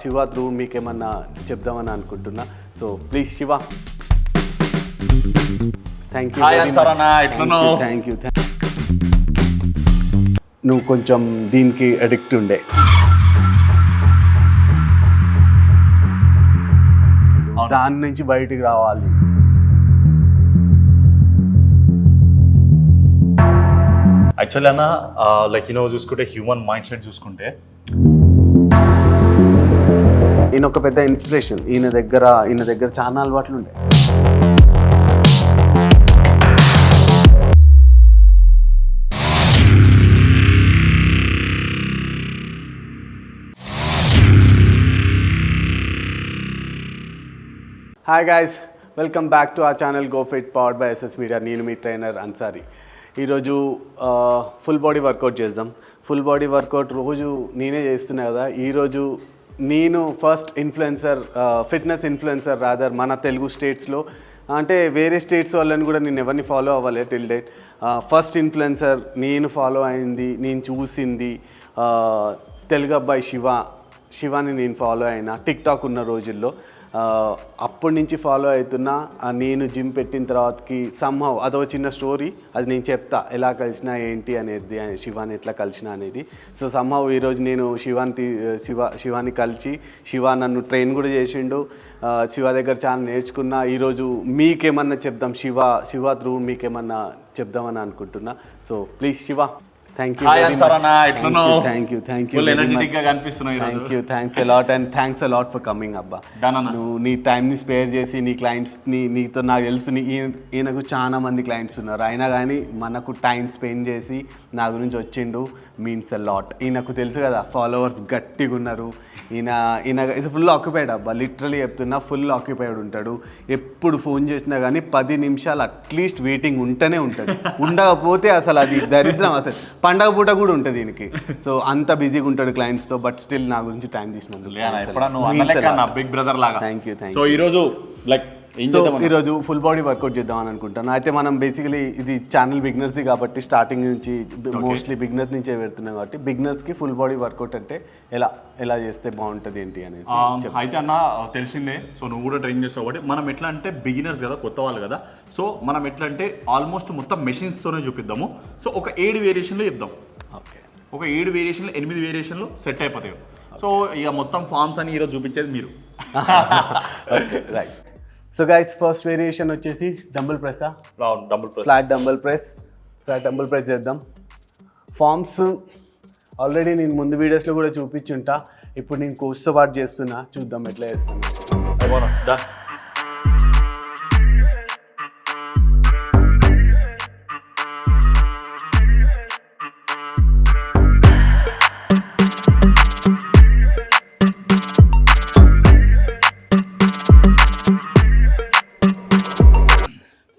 Shiva through మీకేమన్నా చెప్దామని అనుకుంటున్నా. So please Shiva. Thank you. నువ్వు కొంచెం దీనికి అడిక్ట్ ఉండే. దాని నుంచి బయటికి రావాలి. యాక్చువల్లీ అన్న లైక్ చూసుకుంటే హ్యూమన్ మైండ్ సెట్ చూసుకుంటే ఈయన ఒక పెద్ద ఇన్స్పిరేషన్. ఈయన దగ్గర చాలా అలవాట్లు ఉండే. Hi guys, welcome back to our channel go fit powered by SS media. నేను మీ ట్రైనర్ అన్సారీ. ఈరోజు ఫుల్ బాడీ వర్కౌట్ చేద్దాం. ఫుల్ బాడీ వర్కౌట్ రోజు నేనే చేస్తున్నా కదా. ఈరోజు నేను first influencer, fitness influencer rather మన తెలుగు స్టేట్స్లో. అంటే వేరే స్టేట్స్ వాళ్ళని కూడా నేను ఎవరిని ఫాలో అవ్వాలి టిల్ డేట్. ఫస్ట్ ఇన్ఫ్లుయెన్సర్ నేను ఫాలో అయింది, నేను చూసింది తెలుగు అబ్బాయి శివాని నేను ఫాలో అయినా టిక్టాక్ ఉన్న రోజుల్లో. అప్పటి నుంచి ఫాలో అవుతున్నా. నేను జిమ్ పెట్టిన తర్వాతకి సమ్హౌ అదో చిన్న స్టోరీ, అది నేను చెప్తా ఎలా కలిసినా ఏంటి అనేది, శివాని ఎట్లా కలిసినా అనేది. సో సమ్హౌ ఈరోజు నేను శివాని కలిసి శివ నన్ను ట్రైన్ కూడా చేసిండు. శివ దగ్గర చాలా నేర్చుకున్నా. ఈరోజు మీకేమన్నా చెప్దాం, శివ త్రూ మీకేమన్నా చెప్దామని అనుకుంటున్నా. So please Shiva. Thanks a lot for coming అబ్బా. నువ్వు నీ టైంని స్పేర్ చేసి నీ క్లయింట్స్ని, నీతో నాకు తెలుసు ఈయనకు చాలా మంది క్లయింట్స్ ఉన్నారు, అయినా కానీ మనకు టైం స్పెండ్ చేసి నా గురించి వచ్చిండు, మీన్స్ అ లాట్. ఈయనకు తెలుసు కదా ఫాలోవర్స్ గట్టిగా ఉన్నారు. ఈయన ఇది ఫుల్ ఆక్యుపైడ్ అబ్బా, లిటరలీ చెప్తున్నా, ఫుల్ ఆక్యుపైడ్ ఉంటాడు. ఎప్పుడు ఫోన్ చేసినా కానీ 10 నిమిషాలు అట్లీస్ట్ వెయిటింగ్ ఉంటూనే ఉంటుంది. ఉండకపోతే అసలు అది దరిద్రం. అసలు పండగ పూట కూడా ఉంటుంది దీనికి. సో అంత బిజీగా ఉంటాడు క్లయింట్స్తో, బట్ స్టిల్ నా గురించి టైం తీసుకున్నాను. ఈరోజు ఫుల్ బాడీ వర్కౌట్ చేద్దామని అనుకుంటాను. అయితే మనం బేసికలీ ఇది ఛానల్ బిగినర్స్ది కాబట్టి స్టార్టింగ్ నుంచి మోస్ట్లీ బిగినర్స్ నుంచే పెడుతున్నాం కాబట్టి బిగినర్స్కి ఫుల్ బాడీ వర్కౌట్ అంటే ఎలా చేస్తే బాగుంటుంది ఏంటి అనేది అయితే అన్న తెలిసిందే. సో నువ్వు కూడా ట్రైన్ చేస్తావు కాబట్టి మనం ఎట్లా అంటే బిగినర్స్ కదా, కొత్త వాళ్ళు కదా. సో మనం ఎట్లా అంటే ఆల్మోస్ట్ మొత్తం మెషిన్స్తోనే చూపిద్దాము. సో ఒక 7 వేరియేషన్లో చెప్దాం. ఓకే, ఒక 7 వేరియేషన్లు 8 వేరియేషన్లు సెట్ అయిపోతాయి. సో ఇక మొత్తం ఫార్మ్స్ అని ఈరోజు చూపించేది మీరు. Right. So guys, first variation వచ్చేసి dumbbell press. Flat dumbbell press చేద్దాం. ఫార్మ్స్ ఆల్రెడీ నేను ముందు వీడియోస్లో కూడా చూపించుంటా. ఇప్పుడు నేను కోర్స్తో పాటు చేస్తున్నా, చూద్దాం ఎట్లా చేస్తాను.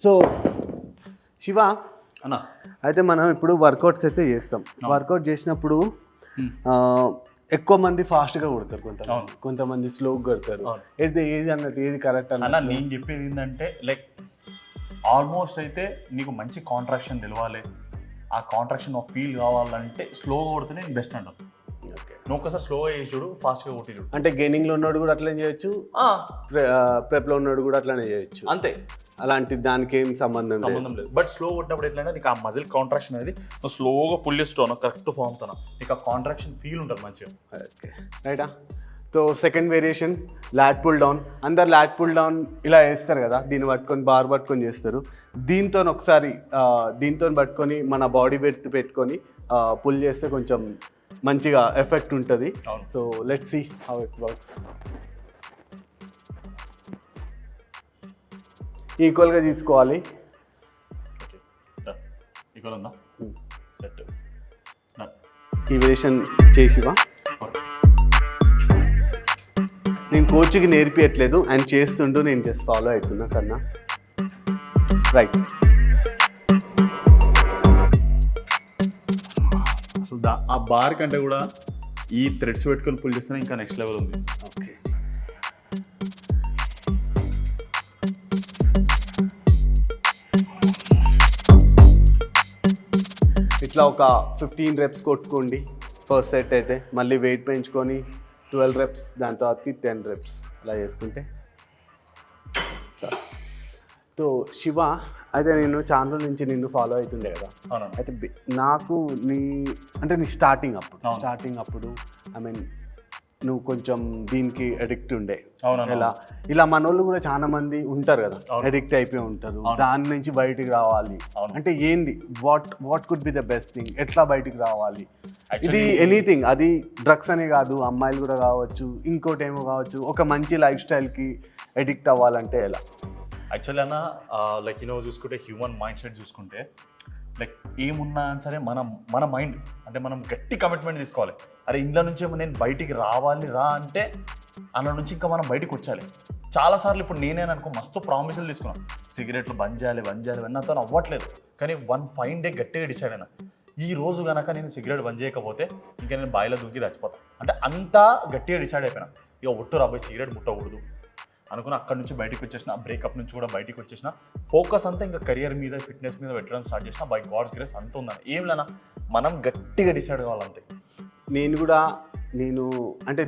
సో శివ అన్న, అయితే మనం ఇప్పుడు వర్కౌట్స్ అయితే చేస్తాం. వర్కౌట్ చేసినప్పుడు ఎక్కువ మంది ఫాస్ట్గా కొడతారు, కొంతమంది స్లోగా కొడతారు. ఏది అన్నట్టు ఏది కరెక్ట్ అన్న? నేను చెప్పేది ఏంటంటే లైక్ ఆల్మోస్ట్ అయితే నీకు మంచి కాంట్రాక్షన్ తెలవాలి, ఆ కాంట్రాక్షన్ ఫీల్ కావాలంటే స్లోగా కొడితేనే బెస్ట్ అంటారు. నువ్వు ఒకసారి స్లోగా చేసి చూడు, ఫాస్ట్గా కొట్టి చూడు. అంటే గెయినింగ్లో ఉన్నాడు కూడా అట్లనే చేయొచ్చు, ప్రెప్లో ఉన్నాడు కూడా అట్లనే చేయొచ్చు. అంతే, అలాంటి దానికి ఏం సంబంధం లేదు. బట్ స్లో కొట్టినప్పుడు ఎట్లయినా నీకు ఆ మజిల్ కాంట్రాక్షన్ అనేది నువ్వు స్లోగా పుల్ చేస్తావు కరెక్ట్ ఫామ్తో, నీకు ఆ కాంట్రాక్షన్ ఫీల్ ఉంటుంది మంచిగా. ఓకే, రైటా. So second variation lat pull down. అందరు లాట్ పుల్ డౌన్ ఇలా వేస్తారు కదా, దీన్ని పట్టుకొని బార్ పట్టుకొని చేస్తారు. దీంతో ఒకసారి దీంతో పట్టుకొని మన బాడీ వెయిట్ పెట్టుకొని పుల్ చేస్తే కొంచెం మంచిగా ఎఫెక్ట్ ఉంటుంది. So let's see how it works. ఈక్వల్గా తీసుకోవాలి. ఈ వేరియేషన్ చేసివా? నేను కోచ్కి నేర్పియట్లేదు, ఆయన చేస్తుంటూ నేను జస్ట్ ఫాలో అవుతున్నా సన్నా. రైట్. అసలు ఆ బార్ కంటే కూడా ఈ థ్రెడ్స్ పెట్టుకొని పుల్ చేస్తే ఇంకా నెక్స్ట్ లెవెల్ ఉంది. ఓకే, ఇట్లా ఒక 15 reps కొట్టుకోండి ఫస్ట్ సెట్. అయితే మళ్ళీ వెయిట్ పెంచుకొని 12 reps, దాని తర్వాతకి 10 reps అలా చేసుకుంటే చాలు. సో శివ, అయితే నేను చాలా రోజుల నుంచి నిన్ను ఫాలో అవుతుండే కదా. అవునండి. అయితే నాకు నీ స్టార్టింగ్ అవును. అప్పుడు ఐ మీన్ నువ్వు కొంచెం దీనికి అడిక్ట్ ఉండే. అవునన్నా. ఇలా మనోళ్ళు కూడా చాలా మంది ఉంటారు కదా, అవును. అడిక్ట్ అయిపోయి ఉంటారు. అవును. దాని నుంచి బయటికి రావాలి అవును. అంటే ఏంది, what could be the best thing, ఎట్లా బయటికి రావాలి? ఇది Actually, ఎనీథింగ్, అది డ్రగ్స్ అనే కాదు, అమ్మాయిలు కూడా కావచ్చు, ఇంకోటి ఏమో కావచ్చు, ఒక మంచి లైఫ్ స్టైల్కి అడిక్ట్ అవ్వాలంటే ఎలా? యాక్చువల్లీ అన్న లైక్ చూసుకుంటే హ్యూమన్ మైండ్ సెట్ చూసుకుంటే లైక్ ఏమున్నా సరే మన మైండ్ అంటే మనం గట్టి కమిట్మెంట్ తీసుకోవాలి. అరే ఇంట్లో నుంచి నేను బయటికి రావాలి రా అంటే అందులో నుంచి ఇంకా మనం బయటికి వచ్చాలి. చాలాసార్లు ఇప్పుడు నేనేననుకో మస్తు ప్రామిసులు తీసుకున్నాను, సిగరెట్లు బంద్ చేయాలి నాతో అవ్వట్లేదు. కానీ వన్ ఫైన్ డే గట్టిగా డిసైడ్ అయినా, ఈ రోజు కనుక నేను సిగరెట్ బంద్ చేయకపోతే ఇంకా నేను బాయిలో దూకి చచ్చిపోతాను అంటే అంతా గట్టిగా డిసైడ్ అయిపోయినా. ఇక ఒట్టు రాబోయే సిగరెట్ ముట్టకూడదు అనుకుని అక్కడ నుంచి బయటకు వచ్చేసిన, బ్రేకప్ నుంచి కూడా బయటకు వచ్చేసిన. ఫోకస్ అంతా ఇంకా కెరియర్ మీద, ఫిట్నెస్ మీద పెట్టడం స్టార్ట్ చేసిన. బై గాడ్స్ గ్రేస్ అంత ఉందని ఏం లేనా, మనం గట్టిగా డిసైడ్ కావాలంతే.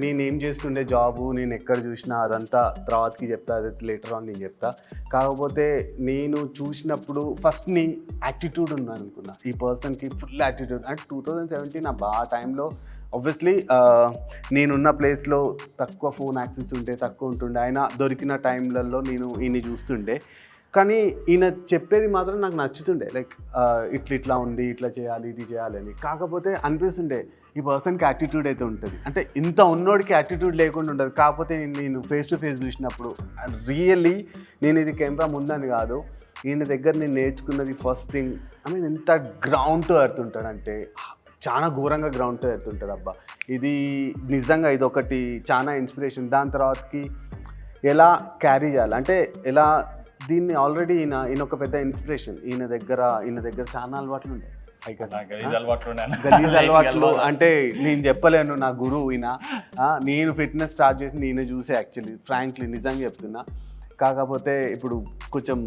నేనేం చేస్తుండే జాబు, నేను ఎక్కడ చూసినా అదంతా తర్వాతకి చెప్తా, అది లేటర్ ఆన్ నేను చెప్తా. కాకపోతే నేను చూసినప్పుడు ఫస్ట్ నీ యాటిట్యూడ్ ఉన్నాను అనుకున్నా, ఈ పర్సన్కి ఫుల్ యాటిట్యూడ్. అంటే 2017 ఆ టైంలో ఆబ్వియస్లీ నేనున్న ప్లేస్లో తక్కువ ఫోన్ యాక్సెస్ తక్కువ ఉంటుండే, అయినా దొరికిన టైంలలో నేను ఈయన చూస్తుండే. కానీ ఈయన చెప్పేది మాత్రం నాకు నచ్చుతుండే, లైక్ ఇట్లా ఉంది, ఇట్లా చేయాలి, ఇది చేయాలి అని. కాకపోతే అనిపిస్తుండే ఈ పర్సన్కి యాటిట్యూడ్ అయితే ఉంటుంది, అంటే ఇంత ఉన్నోడికి యాటిట్యూడ్ లేకుండా ఉండదు. కాకపోతే నేను ఫేస్ టు ఫేస్ చూసినప్పుడు రియల్లీ, నేను ఇది కెమెరా ముందని కాదు, ఈయన దగ్గర నేను నేర్చుకున్నది ఫస్ట్ థింగ్, ఐ మీన్ ఎంత గ్రౌండ్ టు ఎర్త్ ఉంటాడంటే చాలా ఘోరంగా గ్రౌండ్ టు ఎర్త్ ఉంటుంది అబ్బా. ఇది నిజంగా ఇది ఒకటి చాలా ఇన్స్పిరేషన్. దాని తర్వాతకి ఎలా క్యారీ చేయాలి అంటే ఎలా దీన్ని, ఆల్రెడీ ఈయన ఒక పెద్ద ఇన్స్పిరేషన్. ఈయన దగ్గర చాలా అలవాట్లు ఉంటాయి, గలీజ్ అలవాట్లు అంటే నేను చెప్పలేను. నా గురువు ఈయన. నేను ఫిట్నెస్ స్టార్ట్ చేసి ఈయన చూసే యాక్చువల్లీ, ఫ్రాంక్లీ నిజంగా చెప్తున్నా. కాకపోతే ఇప్పుడు కొంచెం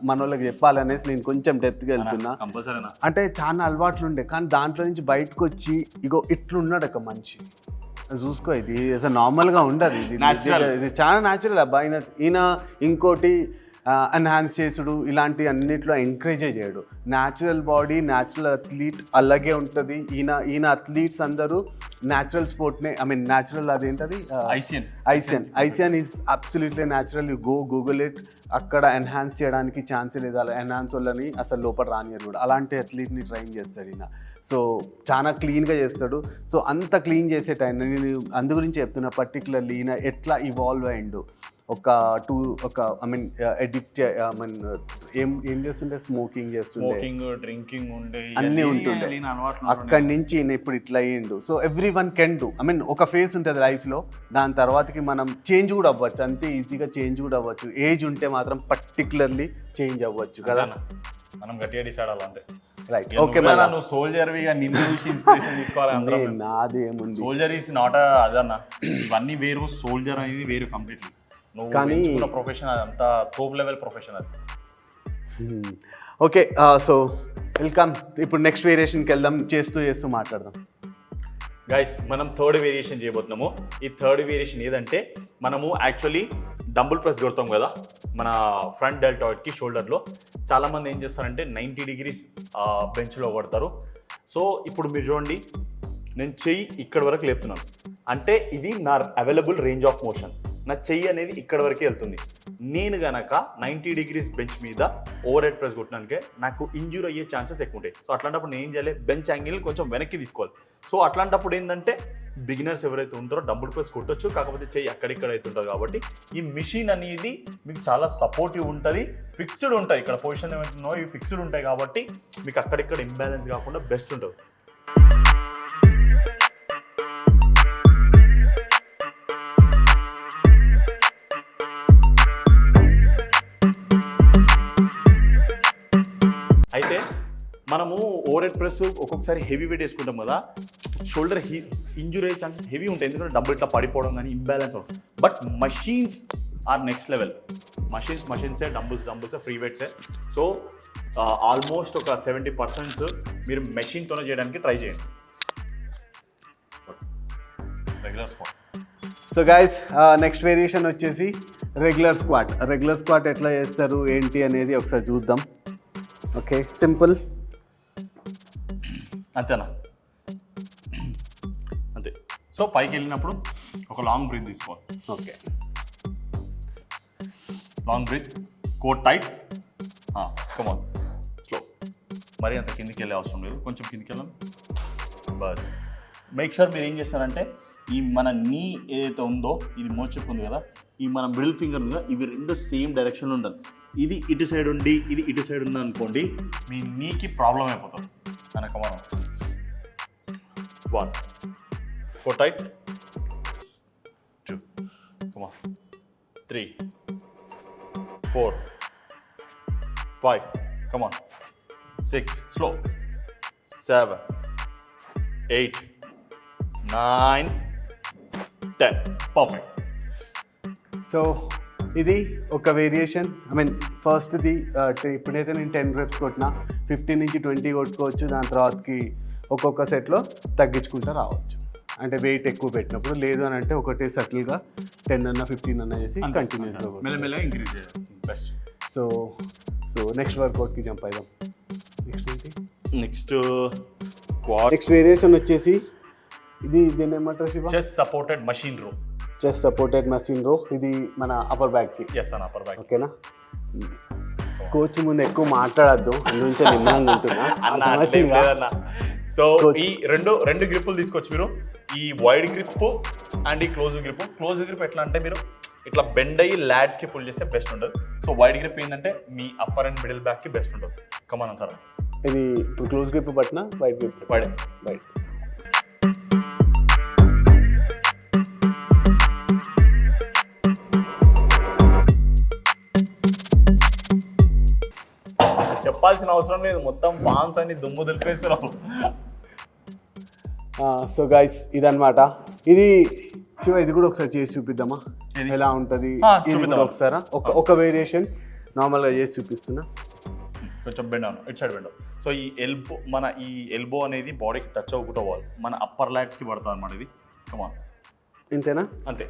మనోళ్ళకి చెప్పాలనేసి నేను కొంచెం డెప్త్గా వెళ్తున్నా. అంటే చాలా అలవాట్లు ఉండే, కానీ దాంట్లో నుంచి బయటకు వచ్చి ఇగో ఇట్లున్నాడు ఒక మనిషి. చూసుకో, ఇది అసలు నార్మల్గా ఉండదు, ఇది చాలా న్యాచురల్ అబ్బా. ఈయన ఇంకోటి ఎన్హాన్స్ చేసుడు ఇలాంటి అన్నిట్లో ఎంకరేజే చేయడు. న్యాచురల్ బాడీ, న్యాచురల్ అథ్లీట్ అలాగే ఉంటుంది. ఈయన అథ్లీట్స్ అందరూ న్యాచురల్ స్పోర్ట్నే, ఐ మీన్ న్యాచురల్, అదేంటది ఐసియన్ is absolutely natural. You go Google it, అక్కడ ఎన్హాన్స్ చేయడానికి ఛాన్స్ లేదు. అలా ఎన్హాన్స్ వాళ్ళని అసలు లోపల రానియరు కూడా. అలాంటి అథ్లీట్ని ట్రైన్ చేస్తాడు ఈయన. సో చాలా క్లీన్గా చేస్తాడు. సో అంత క్లీన్ చేసే టైం నేను అందు గురించి చెప్తున్నా. పర్టికులర్లీ ఈయన ఎట్లా ఇవాల్వ్ అయ్యిండు. I mean addict, I mean ఏం చేస్తుండే, స్మోకింగ్ డ్రింకింగ్ ఉండే అన్నీ ఉంటుండే. అక్కడి నుంచి ఈయన ఇప్పుడు ఇట్లా అయ్యిండు. So every one can do, I mean ఒక ఫేస్ ఉంటుంది లైఫ్లో, దాని తర్వాతకి మనం చేంజ్ కూడా అవ్వచ్చు, అంతే ఈజీగా చేంజ్ కూడా అవ్వచ్చు. ఏజ్ ఉంటే మాత్రం పర్టికులర్లీ చేంజ్ అవ్వచ్చు కదా. మనం గట్టిగా డిసైడ్ అవ్వాలి అంతే. Right, okay. నువ్వు సోల్జర్ నిన్ను చూసి ఇన్స్పిరేషన్ తీసుకోవాలి. నాది ఏముంది, సోల్జర్ ఈస్ నాట్ అదన్న, ఇవన్నీ వేరు, సోల్జర్ అనేది వేరు కంప్లీట్లీ. నువ్వు కానీ ప్రొఫెషన్ అదంతా టాప్ లెవెల్ ప్రొఫెషన్ అది. Okay, so welcome. ఇప్పుడు నెక్స్ట్ వేరియేషన్కి వెళ్దాం, చేస్తూ మాట్లాడదాం. గైస్, మనం థర్డ్ వేరియేషన్ చేయబోతున్నాము. ఈ థర్డ్ వేరియేషన్ ఏదంటే, మనము యాక్చువల్లీ డంబుల్ ప్రెస్ కొడతాం కదా మన ఫ్రంట్ డెల్టాయిడ్కి, షోల్డర్లో. చాలామంది ఏం చేస్తారంటే 90 degrees బెంచ్లో కొడతారు. సో ఇప్పుడు మీరు చూడండి, నేను చెయ్యి ఇక్కడ వరకు లేపుతున్నాను అంటే ఇది నా అవైలబుల్ రేంజ్ ఆఫ్ మోషన్. నా చెయ్యి అనేది ఇక్కడ వరకే వెళ్తుంది. నేను గనక 90 degrees బెంచ్ మీద ఓవర్ హెడ్ ప్రెస్ కొట్టడానికి నాకు ఇంజూర్ అయ్యే ఛాన్సెస్ ఎక్కువ ఉంటాయి. సో అట్లాంటప్పుడు నేను ఏం చేయాలి, బెంచ్ యాంగిల్ కొంచెం వెనక్కి తీసుకోవాలి. సో అట్లాంటప్పుడు ఏంటంటే బిగినర్స్ ఎవరైతే ఉంటారో డంబుల్ ప్రెస్ కొట్టొచ్చు, కాకపోతే చెయ్యి అక్కడిక్కడ అయితే ఉంటుంది. కాబట్టి ఈ మిషన్ అనేది మీకు చాలా సపోర్టివ్ ఉంటుంది, ఫిక్స్డ్ ఉంటాయి. ఇక్కడ పొజిషన్ ఏమవుతుందో ఇవి ఫిక్స్డ్ ఉంటాయి కాబట్టి మీకు అక్కడిక్కడ ఇంబ్యాలెన్స్ కాకుండా బెస్ట్ ఉంటుంది. అయితే మనము ఓవర్ హెడ్ ప్రెస్ ఒక్కొక్కసారి హెవీ వెయిట్ వేసుకుంటాం కదా, షోల్డర్ ఇంజురీ అయ్యే ఛాన్సెస్ హెవీ ఉంటాయి, ఎందుకంటే డబ్బులు ఇట్లా పడిపోవడం కానీ ఇంబ్యాలెన్స్ అవుతుంది. But machines are next level. మషీన్సే, డంబుల్సే, ఫ్రీ వెయిట్సే. సో ఆల్మోస్ట్ ఒక 70% మీరు మెషిన్తోనే చేయడానికి ట్రై చేయండి. Regular squat. So guys next variation వచ్చేసి రెగ్యులర్ స్క్వాట్ ఎట్లా చేస్తారు ఏంటి అనేది ఒకసారి చూద్దాం. ఓకే, సింపుల్ అంతేనా? అంతే. సో పైకి వెళ్ళినప్పుడు ఒక లాంగ్ బ్రీత్ తీసుకోవాలి. Okay, long breath, core tight, come on slow. మరి అంత కిందికి వెళ్ళే అవసరం లేదు, కొంచెం కిందికి వెళ్ళాం. బస్ మేక్ షూర్ మీరు ఏం చేస్తారంటే ఈ మన నీ ఏదైతే ఉందో ఇది మోచెప్పు ఉంది కదా, ఈ మన మిడిల్ ఫింగర్ ఉంది కదా, ఇవి రెండు సేమ్ డైరెక్షన్లో ఉండాలి. ఇది ఇటు సైడ్ ఉండి ఇది ఇటు సైడ్ ఉంది అనుకోండి, మీ నీకి ప్రాబ్లం అయిపోతుంది. కనుక మనం 1 go tight, 2 come on, 3 4 5 come on, 6 slow, 7 8 9 10 perfect. So ఇది ఒక వేరియేషన్. ఫస్ట్ది ఇప్పుడైతే నేను 10 reps కొట్టినా 15 నుంచి 20 కొట్టుకోవచ్చు. దాని తర్వాతకి ఒక్కొక్క సెట్లో తగ్గించుకుంటూ రావచ్చు, అంటే వెయిట్ ఎక్కువ పెట్టినప్పుడు. లేదు అని అంటే ఒకటే సటిల్గా 10 అన్న 15 అన్న చేసి కంటిన్యూస్గా మెల్లమెల్లగా ఇంక్రీజ్ చేయాలి. బెస్ట్. సో నెక్స్ట్ వర్కౌట్కి జంప్ అయిదాం. నెక్స్ట్ వేరియేషన్ వచ్చేసి దీన్ని ఏమంటారు Shiva? Chest supported machine row. Chest supported machine row. ఇది మన అప్పర్ బ్యాక్కి. ఎస్ అన్న, అప్పర్ బ్యాక్. ఓకేనా? కోచ్ ముందు ఎక్కువ మాట్లాడద్దు, అందుకే నిమ్మలంగా ఉంటున్నా. సో ఈ రెండు గ్రిప్పులు తీసుకోవచ్చు మీరు. ఈ వైడ్ గ్రిప్ అండ్ ఈ క్లోజ్ గ్రిప్. క్లోజ్ గ్రిప్ ఎట్లా అంటే మీరు ఇట్లా బెండ్ అయ్యి ల్యాడ్స్కి పుల్ చేస్తే బెస్ట్ ఉండదు. సో వైడ్ గ్రిప్ ఏంటంటే మీ అప్పర్ అండ్ మిడిల్ బ్యాక్కి బెస్ట్ ఉండదు. కమాన్ సార్, ఇది ఇప్పుడు క్లోజ్ గ్రిప్ పట్టిన వైడ్ గ్రిప్ వైడ్. చెప్పాల్సిన అవసరం లేదు, మొత్తం పామ్స్ అన్ని దుమ్ము దులిపేస్తున్నావు. సో గైస్ ఇదన్నమాట. ఇది శివ, ఇది కూడా ఒకసారి చేసి చూపిద్దామా ఎలా ఉంటుంది? ఒకసారి ఒక వేరియేషన్ నార్మల్గా చేసి చూపిస్తున్నా. కొంచెం బెండ్ అవును, ఇటు సైడ్ బెండ్. సో ఈ ఎల్బో అనేది బాడీకి టచ్ అవ్వకుండా పోవాలి, మన అప్పర్ ల్యాట్స్కి పడుతుంది అనమాట ఇది. కమాన్, ఇంతేనా? అంతే.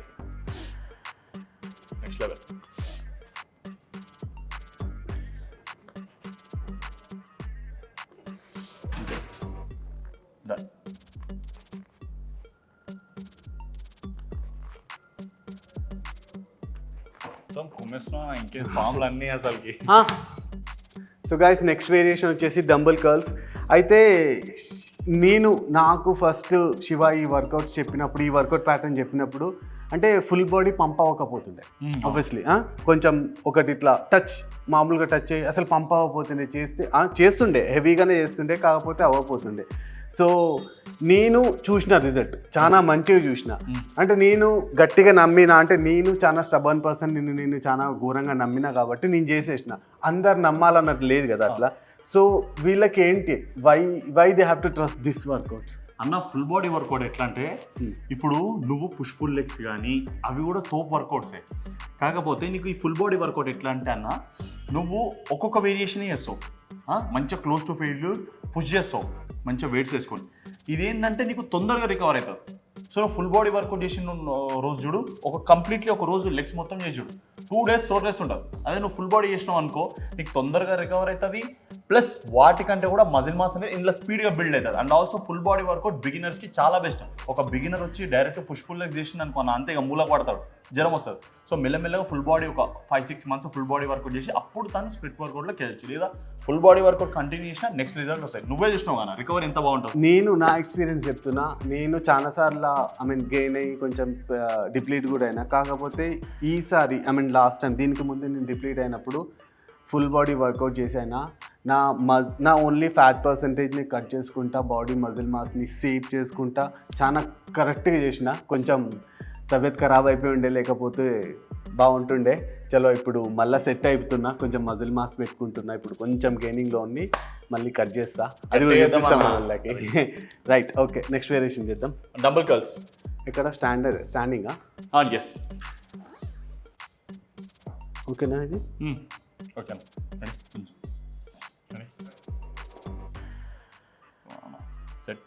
Next level. ఇంకే ఫామ్లు అన్నీ అసలుకి. సో గైస్ నెక్స్ట్ వేరియేషన్ వచ్చేసి డంబుల్ కర్ల్స్. అయితే నాకు ఫస్ట్ శివ ఈ వర్కౌట్స్ చెప్పినప్పుడు, ఈ వర్కౌట్ ప్యాటర్న్ చెప్పినప్పుడు అంటే ఫుల్ బాడీ పంప్ అవ్వకపోతుండే. ఆబ్వియస్లీ కొంచెం ఒకటి ఇట్లా మామూలుగా టచ్ అయ్యి అసలు పంప్ అవ్వకపోతుండే. చేస్తుండే హెవీగానే చేస్తుండే, కాకపోతే అవ్వకపోతుండే. సో నేను చూసిన రిజల్ట్ చాలా మంచిగా చూసిన. అంటే నేను గట్టిగా నమ్మిన, అంటే నేను చాలా స్టబర్న్ పర్సన్, నేను చాలా ఘోరంగా నమ్మినా కాబట్టి నేను చేసేసిన. అందరు నమ్మాలన్నట్టు లేదు కదా అట్లా. సో వీళ్ళకి ఏంటి, why they have to trust this workouts అన్న? ఫుల్ బాడీ వర్కౌట్ ఎట్లా అంటే ఇప్పుడు నువ్వు పుష్ పుల్ లెగ్స్ కానీ అవి కూడా తోప్ వర్కౌట్సే. కాకపోతే నీకు ఈ ఫుల్ బాడీ వర్కౌట్ ఎట్లా అంటే అన్న, నువ్వు ఒక్కొక్క వేరియేషన్ చేస్తావు, మంచిగా క్లోజ్ టు ఫీల్డ్ పుష్ చేస్తావు, మంచిగా వెయిట్స్ వేసుకొని. ఇదేంటంటే నీకు తొందరగా రికవర్ అవుతుంది. సో నువ్వు ఫుల్ బాడీ వర్కౌట్ చేసిన రోజు చూడు, కంప్లీట్లీ ఒక రోజు లెగ్స్ మొత్తం చేసి చూడు, 2 days 4 days ఉంటుంది. అదే నువ్వు ఫుల్ బాడీ చేసినావు అనుకో, నీకు తొందరగా రికవర్ అవుతుంది. ప్లస్ వాటికంటే కూడా మజిల్ మాస్ అనేది ఇందులో స్పీడ్గా బిల్డ్ అవుతుంది. And also full body workout బిగినర్స్కి చాలా బెస్ట్. ఒక బిగినర్ వచ్చి డైరెక్ట్ పుష్ పుల్ లెగ్స్ చేసిన అనుకో, అంతేగా మూల పడతాడు, జ్వరం వస్తుంది. సో మెల్లమెల్లగా ఫుల్ బాడీ ఒక 5-6 months ఫుల్ బాడీ వర్కౌట్ చేసి అప్పుడు తను స్ప్లిట్ వర్కౌట్లోకి వెళ్ళచ్చు. లేదా ఫుల్ బాడీ వర్కౌట్ కంటిన్యూ చేసినా నెక్స్ట్ రిజల్ట్ వస్తాయి. నువ్వే చూసినావు కదా రికవరీ ఎంత బాగుంటుంది. నేను నా ఎక్స్పీరియన్స్ చెప్తున్నా. నేను చాలాసార్లు గెయిన్ అయ్యి కొంచెం డిప్లీట్ కూడా అయినా. కాకపోతే ఈసారి లాస్ట్ టైం దీనికి ముందు నేను డిప్లీట్ అయినప్పుడు ఫుల్ బాడీ వర్కౌట్ చేసైనా నా ఓన్లీ ఫ్యాట్ పర్సంటేజ్ని కట్ చేసుకుంటా, బాడీ మజిల్ మాస్ని సేవ్ చేసుకుంటా చాలా కరెక్ట్గా చేసిన. కొంచెం తబియత్ ఖరాబ్ అయిపోయి ఉండే, లేకపోతే బాగుంటుండే. చలో ఇప్పుడు మళ్ళీ సెట్ అయిపోతున్నా, కొంచెం మజిల్ మాస్ పెట్టుకుంటున్నా. ఇప్పుడు కొంచెం గెయినింగ్లో ఉంది, మళ్ళీ కట్ చేస్తా. అది కూడా చూపిస్తాం వాళ్ళకి. Right, okay. నెక్స్ట్ వేరియేషన్ చేద్దాం. Dumbbell curls. ఇక్కడ స్టాండింగా? ఎస్. ఓకేనా ఇది? ఓకేనా. సెట్.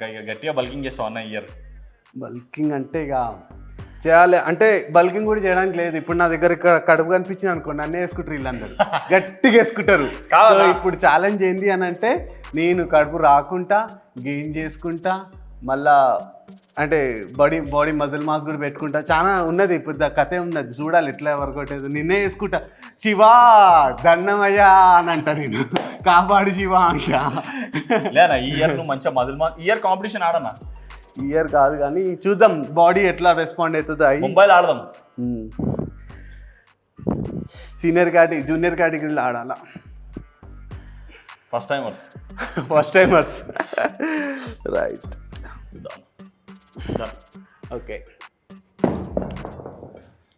ఇంకా ఇక గట్టిగా బల్కింగ్ చేస్తావు అన్న ఇయర్. బల్కింగ్ అంటే ఇక చేయాలి అంటే బల్కింగ్ కూడా చేయడానికి లేదు. ఇప్పుడు నా దగ్గర ఇక్కడ కడుపు కనిపించింది అనుకో, నన్నే వేసుకుంటారు వీళ్ళందరూ, గట్టిగా వేసుకుంటారు. సో ఇప్పుడు ఛాలెంజ్ ఏంటి అని అంటే నేను కడుపు రాకుండా గెయిన్ చేసుకుంటా, మళ్ళా అంటే బాడీ మజిల్ మాస్ కూడా పెట్టుకుంటా. చాలా ఉన్నది ఇప్పుడు కథే ఉన్నది, చూడాలి ఎట్లా వర్కౌట్ అవుతుంది. నిన్నే వేసుకుంటా, శివా దండమయ్యా అని అంట, నేను కాపాడు శివ అంట. లేదా ఈ ఇయర్ నువ్వు మంచిగా మజిల్ మాస్ ఇయర్ కాంపిటీషన్ ఆడనా? ఇయర్ కాదు కానీ చూద్దాం బాడీ ఎట్లా రెస్పాండ్ అవుతుందో. ముంబైలో ఆడదాం. జూనియర్ కేటగిరీలో ఆడాలా. First timers right. Okay,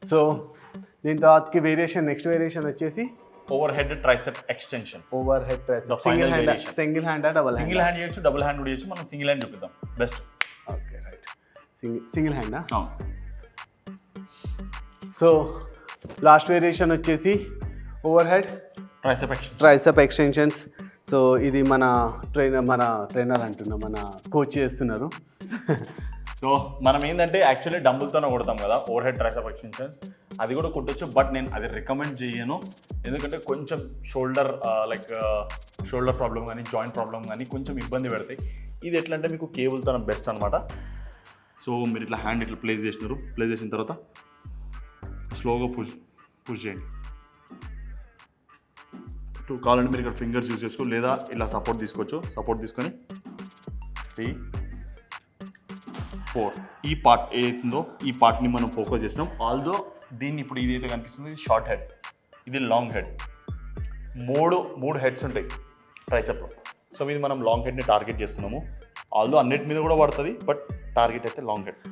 so దీని తర్వాతకి నెక్స్ట్ వేరియేషన్ వచ్చేసి overhead tricep extension. Overhead tricep single hand చేయొచ్చు, డబుల్ హ్యాండ్ కూడా చేయొచ్చు. మనం సింగిల్ హ్యాండ్ చూపిద్దాం బెస్ట్. ఓకే రైట్, సింగిల్ హ్యాండా. సో లాస్ట్ వేరియేషన్ వచ్చేసి overhead tricep extensions. So ఇది మన ట్రైనర్ అంటున్నా, మన కోచ్ చేస్తున్నారు. సో మనం ఏంటంటే యాక్చువల్లీ డంబుల్తోనే కొడతాం కదా ఓవర్ హెడ్ ట్రైసెప్ ఎక్స్టెన్షన్స్, అది కూడా కొట్టొచ్చు. బట్ నేను అది రికమెండ్ చేయను, ఎందుకంటే కొంచెం షోల్డర్ ప్రాబ్లం కానీ జాయింట్ ప్రాబ్లం కానీ కొంచెం ఇబ్బంది పెడతాయి. ఇది ఎట్లా అంటే మీకు కేబుల్తో బెస్ట్ అనమాట. సో మీరు ఇట్లా హ్యాండ్ ఇట్లా ప్లేస్ చేసిన తర్వాత స్లోగా పుష్ చేయండి. కావాలంటే మీరు ఇక్కడ ఫింగర్స్ యూజ్ చేసుకో, లేదా ఇలా సపోర్ట్ తీసుకోవచ్చు. సపోర్ట్ తీసుకొని 3, 4 ఈ పార్ట్ ఏదైతుందో ఈ పార్ట్ని మనం ఫోకస్ చేసినాం. ఆల్దో దీన్ని ఇప్పుడు ఇదైతే కనిపిస్తుంది, ఇది షార్ట్ హెడ్, ఇది లాంగ్ హెడ్. మూడు హెడ్స్ ఉంటాయి ట్రైసెప్లో. సో ఇది మనం లాంగ్ హెడ్ని టార్గెట్ చేస్తున్నాము. ఆల్దో అన్నిటి మీద కూడా పడుతుంది, బట్ టార్గెట్ అయితే లాంగ్ హెడ్.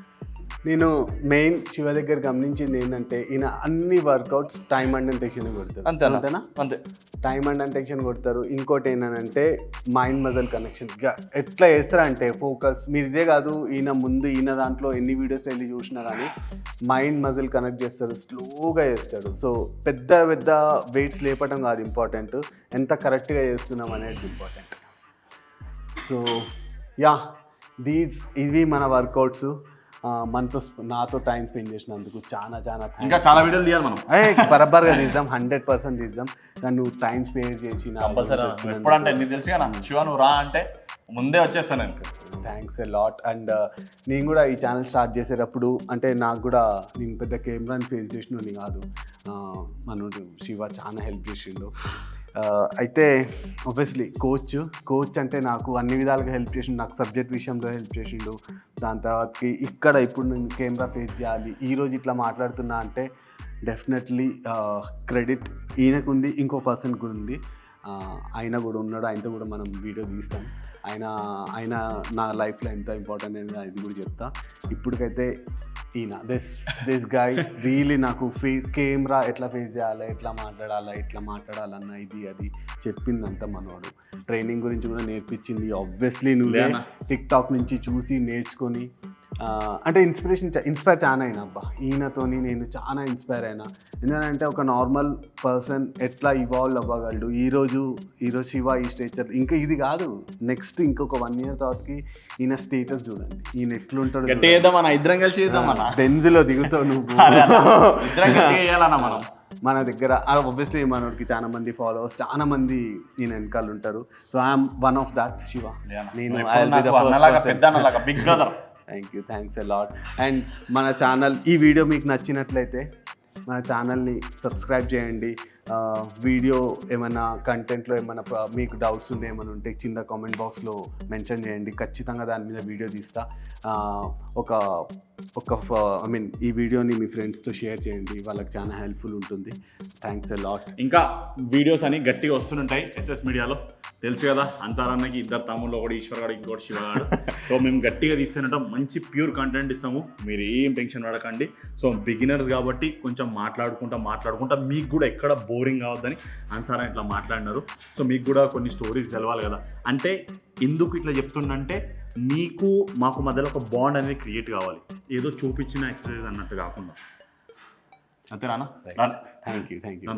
నేను మెయిన్ శివ దగ్గర గమనించింది ఏంటంటే ఈయన అన్ని వర్కౌట్స్ టైమ్ అండ్ టెన్షన్ కొడతారు. అంతేనా? అంతే, టైమ్ అండ్ టెన్షన్ కొడతారు. ఇంకోటి ఏంటంటే మైండ్ మజిల్ కనెక్షన్ ఎట్లా చేస్తారంటే ఫోకస్. మీరు ఇదే కాదు, ఈయన దాంట్లో ఎన్ని వీడియోస్ వెళ్ళి చూసినా కానీ మైండ్ మజిల్ కనెక్ట్ చేస్తారు, స్లోగా చేస్తాడు. సో పెద్ద వెయిట్స్ లేపడం కాదు ఇంపార్టెంట్, ఎంత కరెక్ట్గా చేస్తున్నాం అనేది ఇంపార్టెంట్. సో యా, ఇవి మన వర్కౌట్స్. నాతో టైం స్పెండ్ చేసినందుకు చాలా ఇంకా చాలా వీడియోలు తీయాలి మనం. బరాబర్గా తీద్దాం, 100% తీద్దాం. కానీ నువ్వు టైం స్పెండ్ చేసి ఎప్పుడంటే నీకు తెలుసు కదా శివ, నువ్వు రా అంటే ముందే వచ్చేస్తాను. Thanks a lot. అండ్ నేను కూడా ఈ ఛానల్ స్టార్ట్ చేసేటప్పుడు అంటే నాకు కూడా నేను పెద్ద కెమెరాని ఫేస్ చేసినోని కాదు, మనోడు శివ చాలా హెల్ప్ చేసిండు. అయితే ఆబ్వియస్లీ కోచ్ అంటే నాకు అన్ని విధాలుగా హెల్ప్ చేసిండు, నాకు సబ్జెక్ట్ విషయంలో హెల్ప్ చేసిండు. దాని తర్వాతకి ఇప్పుడు నేను కెమెరా ఫేస్ చేయాలి, ఈరోజు ఇట్లా మాట్లాడుతున్నా అంటే డెఫినెట్లీ క్రెడిట్ ఈయనకు ఉంది, ఇంకో పర్సన్కి ఉంది. ఆయన కూడా ఉన్నాడు, ఆయనతో కూడా మనం వీడియో తీస్తాం. ఆయన నా లైఫ్లో ఎంత ఇంపార్టెంట్ అనేది అది కూడా చెప్తా. ఇప్పటికైతే ఈయన దిస్ గాయ్ రియలీ నాకు కెమెరా ఎట్లా ఫేస్ చేయాలి, ఎట్లా మాట్లాడాలన్న ఇది అది చెప్పిందంతా మనోడు. ట్రైనింగ్ గురించి కూడా నేర్పించింది ఆబ్వియస్లీ నువ్వే. టిక్టాక్ నుంచి చూసి నేర్చుకొని అంటే ఇన్స్పైర్ చాలా అయినా అబ్బా ఈయనతోని. నేను చాలా ఇన్స్పైర్ అయినా, ఎందుకంటే ఒక నార్మల్ పర్సన్ ఎట్లా ఇవాల్వ్ అవ్వగలడు. ఈరోజు శివ ఈ స్టేచర్, ఇంకా ఇది కాదు, నెక్స్ట్ ఇంకొక 1 year తర్వాతకి ఈయన స్టేటస్ చూడండి, ఈయన ఎట్లుంటాడు. ఇద్దరం కలిసి బెంజ్లో దిగుతావు నువ్వు. మన దగ్గర ఆబ్వియస్లీ మనోడికి చాలా మంది ఫాలోవర్స్, చాలా మంది ఈయన వెనకాల ఉంటారు. So I'm one of that Shiva. నేను థ్యాంక్స్ ఎ లాట్. అండ్ మన ఛానల్ ఈ వీడియో మీకు నచ్చినట్లయితే మన ఛానల్ని సబ్స్క్రైబ్ చేయండి. వీడియో ఏమైనా కంటెంట్లో ఏమైనా మీకు డౌట్స్ ఏమైనా ఉంటే కింద కామెంట్ బాక్స్లో మెన్షన్ చేయండి, ఖచ్చితంగా దాని మీద వీడియో తీస్తా. ఈ వీడియోని మీ ఫ్రెండ్స్తో షేర్ చేయండి, వాళ్ళకి చాలా హెల్ప్ఫుల్ ఉంటుంది. Thanks a lot. ఇంకా వీడియోస్ అని గట్టిగా వస్తుంటాయి ఎస్ఎస్ మీడియాలో, తెలుసు కదా. అన్సార్ అన్నకి 2 తమ్ముళ్ళు, ఒకటి ఈశ్వర్ గారు, ఇంకోటి శివ గారు. సో మేము గట్టిగా తీస్తున్నట్టు మంచి ప్యూర్ కంటెంట్ ఇస్తాము, మీరు ఏం టెన్షన్ పడకండి. సో బిగినర్స్ కాబట్టి కొంచెం మాట్లాడుకుంటా మీకు కూడా ఎక్కడ బోరింగ్ కావద్దని అన్సార్ ఇట్లా మాట్లాడినారు. సో మీకు కూడా కొన్ని స్టోరీస్ తెలవాలి కదా. అంటే ఎందుకు ఇట్లా చెప్తుండంటే మీకు మాకు మధ్యలో ఒక బాండ్ అనేది క్రియేట్ కావాలి, ఏదో చూపించిన ఎక్సర్సైజ్ అన్నట్టు కాకుండా. అంతేనా? Thank you.